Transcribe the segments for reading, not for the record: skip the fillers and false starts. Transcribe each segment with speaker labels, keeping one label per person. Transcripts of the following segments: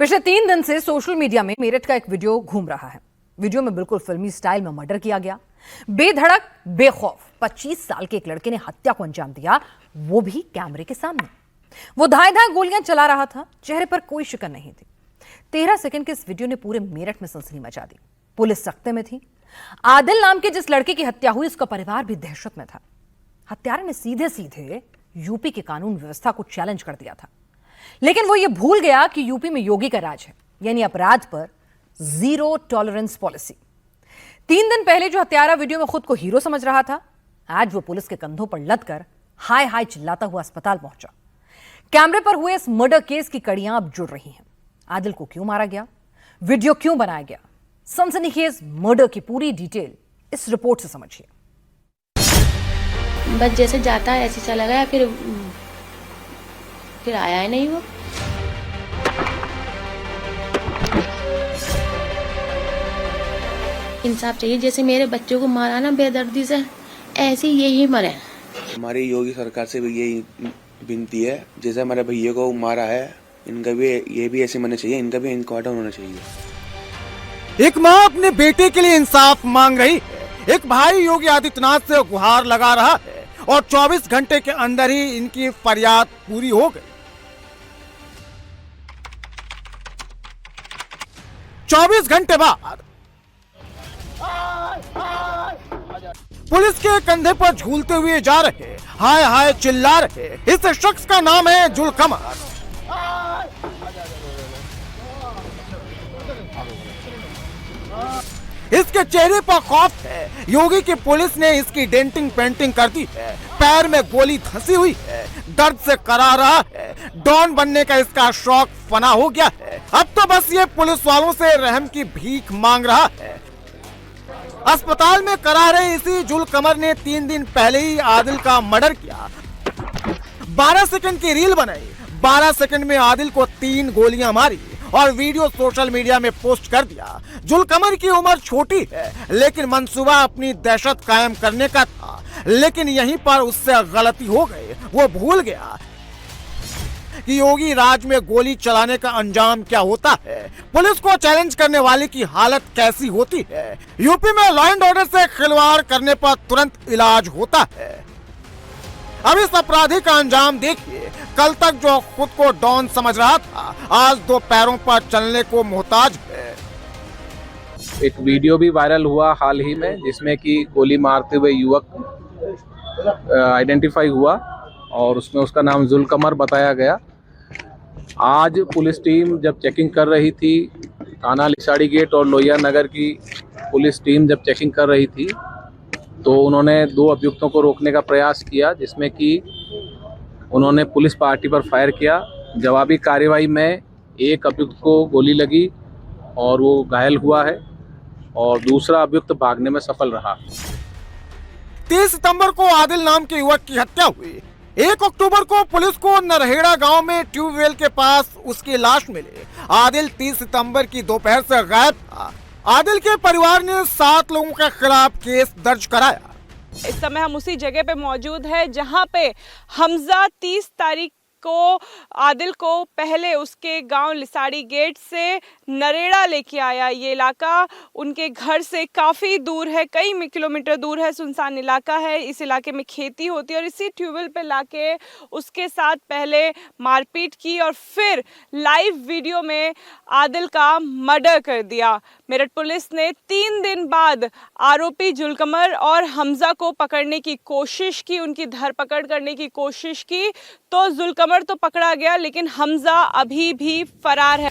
Speaker 1: पिछले 3 दिन से सोशल मीडिया में मेरठ का एक वीडियो घूम रहा है। वीडियो में बिल्कुल फिल्मी स्टाइल में मर्डर किया गया। बेधड़क बेखौफ 25 साल के एक लड़के ने हत्या को अंजाम दिया, वो भी कैमरे के सामने। वो धाए धाए गोलियां चला रहा था, चेहरे पर कोई शिकन नहीं थी। 13 सेकंड के इस वीडियो ने पूरे मेरठ में सनसनी मचा दी। पुलिस सख्ते में थी। आदिल नाम के जिस लड़के की हत्या हुई, उसका परिवार भी दहशत में था। हत्यारे ने सीधे सीधे यूपी की कानून व्यवस्था को चैलेंज कर दिया था, लेकिन वो ये भूल गया कि यूपी में योगी का राज है, यानी अपराध पर जीरो टॉलरेंस पॉलिसी। 3 दिन पहले जो हत्यारा वीडियो में खुद को हीरो समझ रहा था, आज वो पुलिस के कंधों पर लदकर हाय हाय चिल्लाता हुआ अस्पताल पहुंचा। कैमरे पर हुए इस मर्डर केस की कड़ियां अब जुड़ रही हैं। आदिल को क्यों मारा गया, वीडियो क्यों बनाया गया, सनसनीखेज मर्डर की पूरी डिटेल इस रिपोर्ट से समझिए।
Speaker 2: बस जैसे जाता है ऐसे चला गया, फिर आया ही नहीं वो। इंसाफ चाहिए, जैसे मेरे बच्चों को मारा ना बेदर्दी से, ऐसे यही मरे।
Speaker 3: हमारी योगी सरकार से भी यही विनती है, जैसे हमारे भैया को मारा है, इनका भी ये भी ऐसे मरना चाहिए, इनका भी इनकाउंटर होना चाहिए।
Speaker 4: एक माँ अपने बेटे के लिए इंसाफ मांग रही है। एक भाई योगी आदित्यनाथ से गुहार लगा रहा है और 24 घंटे के अंदर ही इनकी फरियाद पूरी हो गई। 24 घंटे बाद पुलिस के कंधे पर झूलते हुए जा रहे, हाय हाय चिल्ला रहे इस शख्स का नाम है जुलकमर। इसके चेहरे पर खौफ है। योगी की पुलिस ने इसकी डेंटिंग पेंटिंग कर दी है, पैर में गोली धंसी हुई है, दर्द से करा रहा है। डॉन बनने का इसका शौक फना हो गया है। अब तो बस ये पुलिस वालों से रहम की भीख मांग रहा है। अस्पताल में करा रहे इसी जुलकमर ने 3 दिन पहले ही आदिल का मर्डर किया। 12 सेकंड की रील बनाई, 12 सेकंड में आदिल को 3 गोलियां मारी और वीडियो सोशल मीडिया में पोस्ट कर दिया। जुलकमर की उम्र छोटी है, लेकिन मंसूबा अपनी दहशत कायम करने का था, लेकिन यहीं पर उससे गलती हो गई। वो भूल गया कि योगी राज में गोली चलाने का अंजाम क्या होता है, पुलिस को चैलेंज करने वाले की हालत कैसी होती है। यूपी में लॉ एंड ऑर्डर से खिलवाड़ करने पर तुरंत इलाज होता है। अब इस अपराधी का अंजाम देखिए। कल तक जो खुद को डॉन समझ रहा था, आज 2 पैरों पर चलने को मोहताज है।
Speaker 5: एक वीडियो भी वायरल हुआ हाल ही में, जिसमें कि गोली मारते हुए युवक आइडेंटिफाई हुआ और उसमें उसका नाम जुलकमर बताया गया। आज पुलिस टीम जब चेकिंग कर रही थी, थाना लिसाड़ी गेट और लोहिया नगर की पुलिस टीम जब चेकिंग कर रही थी, तो उन्होंने 2 अभियुक्तों को रोकने का प्रयास किया, जिसमें कि उन्होंने पुलिस पार्टी पर फायर किया। जवाबी कार्रवाई में एक अभियुक्त को गोली लगी और वो घायल हुआ है और दूसरा अभियुक्त भागने में सफल रहा।
Speaker 4: 30 सितंबर को आदिल नाम के युवक की हत्या हुई। 1 अक्टूबर को पुलिस को नरहेड़ा गांव में ट्यूबवेल के पास उसकी लाश मिली। आदिल 30 सितंबर की दोपहर से गायब था। आदिल के परिवार ने 7 लोगों के खिलाफ केस दर्ज कराया।
Speaker 6: इस समय हम उसी जगह पे मौजूद है जहां पे हमजा 30 तारीख को आदिल को पहले उसके गांव लिसाड़ी गेट से नरेड़ा लेके आया। ये इलाका उनके घर से काफ़ी दूर है, कई किलोमीटर दूर है, सुनसान इलाका है। इस इलाके में खेती होती है और इसी ट्यूबवेल पे लाके उसके साथ पहले मारपीट की और फिर लाइव वीडियो में आदिल का मर्डर कर दिया। मेरठ पुलिस ने 3 दिन बाद आरोपी जुलकमर और हमजा को पकड़ने की कोशिश की, उनकी धरपकड़ करने की कोशिश की, तो जुलकमर तो पकड़ा गया, लेकिन हमजा अभी भी फरार है।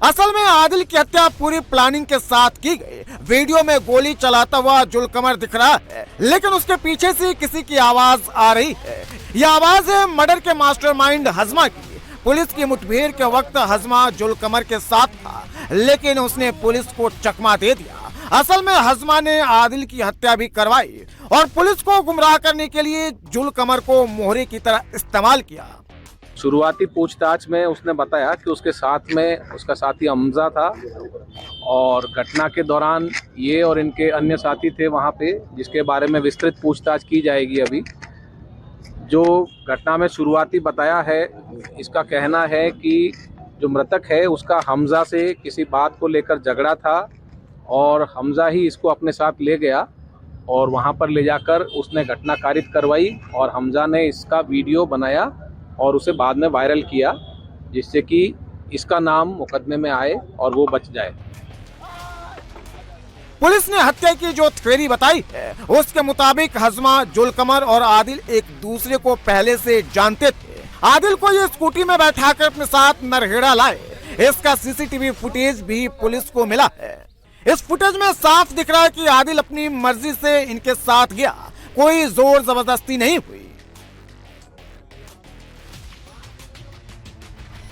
Speaker 4: असल में आदिल की हत्या पूरी प्लानिंग के साथ की गई। वीडियो में गोली चलाता हुआ जुलकमर दिख रहा है, लेकिन उसके पीछे से किसी की आवाज आ रही है। यह आवाज है मर्डर के मास्टरमाइंड हजमा की। पुलिस की मुठभेड़ के वक्त हजमा जुलकमर के साथ था, लेकिन उसने पुलिस को चकमा दे दिया। असल में हजमा ने आदिल की हत्या भी करवाई और पुलिस को गुमराह करने के लिए जुलकमर को मोहरे की तरह इस्तेमाल किया।
Speaker 5: शुरुआती पूछताछ में उसने बताया कि उसके साथ में उसका साथी हमजा था और घटना के दौरान ये और इनके अन्य साथी थे वहाँ पे, जिसके बारे में विस्तृत पूछताछ की जाएगी। अभी जो घटना में शुरुआती बताया है, इसका कहना है कि जो मृतक है उसका हमजा से किसी बात को लेकर झगड़ा था और हमजा ही इसको अपने साथ ले गया और वहाँ पर ले जाकर उसने घटना कारित करवाई और हमजा ने इसका वीडियो बनाया और उसे बाद में वायरल किया, जिससे कि इसका नाम मुकदमे में आए और वो बच जाए।
Speaker 4: पुलिस ने हत्या की जो थ्योरी बताई है उसके मुताबिक हजमा, जुलकमर और आदिल एक दूसरे को पहले से जानते थे। आदिल को ये स्कूटी में बैठाकर अपने साथ नरहेड़ा लाए। इसका सीसीटीवी फुटेज भी पुलिस को मिला है। इस फुटेज में साफ दिख रहा है कि आदिल अपनी मर्जी से इनके साथ गया, कोई जोर जबरदस्ती नहीं हुई।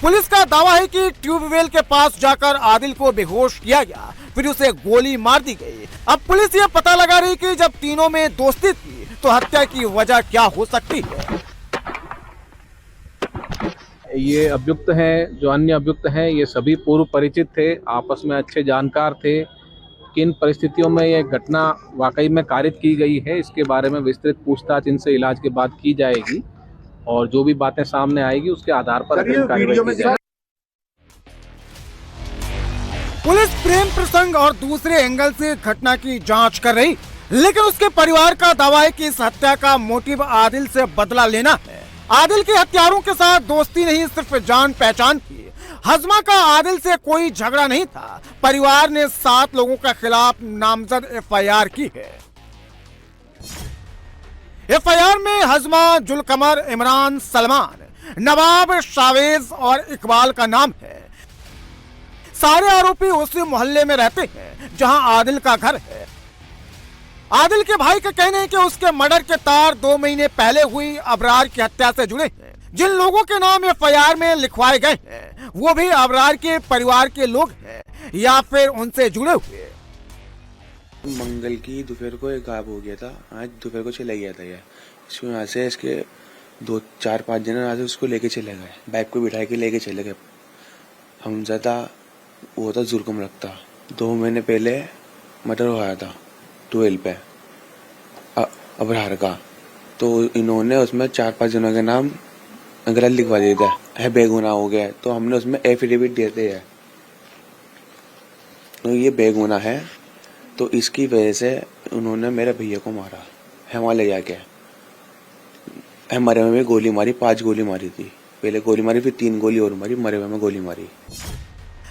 Speaker 4: पुलिस का दावा है कि ट्यूबवेल के पास जाकर आदिल को बेहोश किया गया, फिर उसे गोली मार दी गई। अब पुलिस ये पता लगा रही कि जब तीनों में दोस्ती थी तो हत्या की वजह क्या हो सकती है।
Speaker 5: ये अभियुक्त हैं, जो अन्य अभियुक्त हैं, ये सभी पूर्व परिचित थे, आपस में अच्छे जानकार थे। किन परिस्थितियों में ये घटना वाकई में कारित की गई है, इसके बारे में विस्तृत पूछताछ इनसे इलाज के बाद की जाएगी और जो भी बातें सामने आएगी उसके आधार पर कार्रवाई की जाएगी।
Speaker 4: पुलिस प्रेम प्रसंग और दूसरे एंगल से घटना की जांच कर रही, लेकिन उसके परिवार का दावा है कि इस हत्या का मोटिव आदिल से बदला लेना है। आदिल के हत्यारों के साथ दोस्ती नहीं, सिर्फ जान पहचान की। हजमा का आदिल से कोई झगड़ा नहीं था। परिवार ने 7 लोगों के खिलाफ नामजद एफआईआर की है। एफआईआर में हजमा, जुलकमर, इमरान, सलमान, नवाब, शावेज और इकबाल का नाम है। सारे आरोपी उसी मोहल्ले में रहते हैं जहां आदिल का घर है। आदिल के भाई का कहना है कि उसके मर्डर के तार 2 महीने पहले हुई अबरार की हत्या से जुड़े हैं। जिन लोगों के नाम एफआईआर में लिखवाए गए हैं वो भी अबरार के परिवार के लोग हैं या फिर उनसे जुड़े हुए।
Speaker 3: मंगल की दोपहर को एक गायब हो गया था, आज दोपहर को चला गया था। ये इसमें यहाँ से इसके 2-4-5 जने यहाँ से उसको लेके चले गए, बाइक को बिठा के लेके चले गए। हमजा था, वो था जुल्कम रखता। 2 महीने पहले मर्डर हुआ था 12 पे अबरार का, तो इन्होंने उसमें 4-5 जनों के नाम गलत लिखवा दिए थे, है बेगुनाह हो गया। तो हमने उसमें एफिडेविट देते हैं तो ये बेगुनाह है, तो इसकी वजह से उन्होंने मेरे भैया को मारा है। वहाँ ले जाके मरे में गोली मारी, 5 गोली मारी थी। पहले गोली मारी, फिर 3 गोली और मारी, मरे में गोली मारी।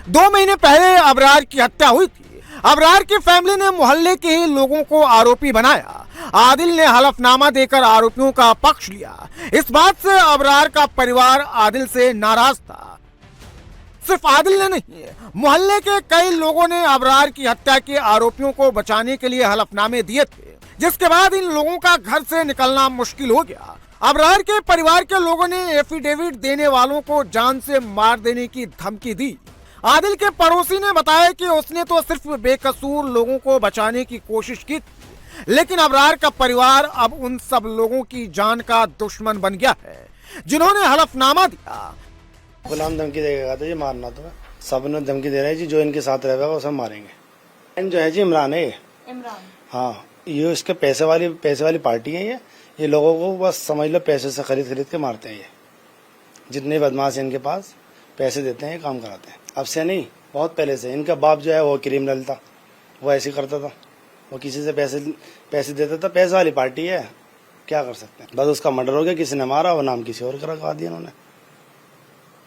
Speaker 4: 2 महीने पहले अबरार की हत्या हुई थी। अबरार की फैमिली ने मोहल्ले के ही लोगों को आरोपी बनाया। आदिल ने हलफनामा देकर आरोपियों का पक्ष लिया। इस बात से अबरार का परिवार आदिल से नाराज था। सिर्फ आदिल ने नहीं, मोहल्ले के कई लोगों ने अबरार की हत्या के आरोपियों को बचाने के लिए हलफनामे दिए थे, जिसके बाद इन लोगों का घर से निकलना मुश्किल हो गया। अबरार के परिवार के लोगों ने एफिडेविट देने वालों को जान से मार देने की धमकी दी। आदिल के पड़ोसी ने बताया कि उसने तो सिर्फ बेकसूर लोगों को बचाने की कोशिश की थी, लेकिन अबरार का परिवार अब उन सब लोगों की जान का दुश्मन बन गया है जिन्होंने हलफनामा दिया।
Speaker 7: गुलाम धमकी देगा तो ये मारना, तो सब ने धमकी दे रहे हैं जी, जो इनके साथ रहेगा वो सब मारेंगे। जो है जी इमरान है, इमरान, हाँ, ये इसके पैसे वाली पार्टी है। ये लोगों को बस समझ लो पैसे से खरीद के मारते हैं। ये जितने बदमाश हैं इनके पास पैसे देते हैं, काम कराते हैं। अब से नहीं, बहुत पहले से। इनका बाप जो है वो क्रिमिनल था, वो ऐसे करता था, वो किसी से पैसे देता था। पैसे वाली पार्टी है, क्या कर सकते हैं। बस उसका मर्डर हो गया, किसी ने मारा, वो नाम किसी और का रखवा दिया उन्होंने।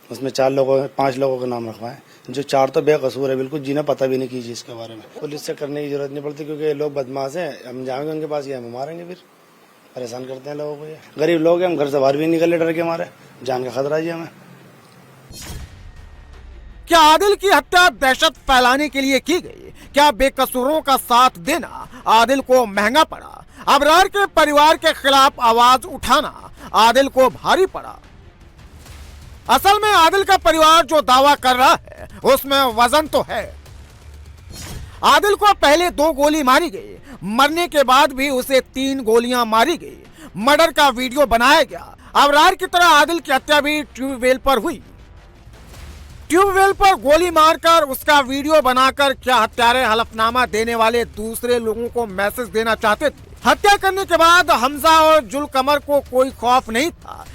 Speaker 7: उसमें 5 लोगों के नाम रखवाए, जो 4 तो बेकसूर है बिल्कुल, जिन्हें पता भी नहीं की चीज के बारे में। पुलिस से करने की जरूरत नहीं पड़ती, क्योंकि ये लोग बदमाश हैं। हम जाएंगे उनके पास, ये हमें मारेंगे, फिर परेशान करते हैं लोगों को। ये गरीब लोग हैं, हम घर से बाहर भी निकले डर के मारे, जान का खतरा जी हमें।
Speaker 4: क्या आदिल की हत्या दहशत फैलाने के लिए की गई? क्या बेकसूरों का साथ देना आदिल को महंगा पड़ा? अबरार के परिवार के खिलाफ आवाज उठाना आदिल को भारी पड़ा? असल में आदिल का परिवार जो दावा कर रहा है उसमें वजन तो है। आदिल को पहले 2 गोली मारी गई, मरने के बाद भी उसे 3 गोलियां मारी गई। मर्डर का वीडियो बनाया गया। अबरार की तरह आदिल की हत्या भी ट्यूबवेल पर हुई। ट्यूबवेल पर गोली मारकर उसका वीडियो बनाकर क्या हत्यारे हलफनामा देने वाले दूसरे लोगों को मैसेज देना चाहते थे? हत्या करने के बाद हमजा और जुलकमर को कोई खौफ नहीं था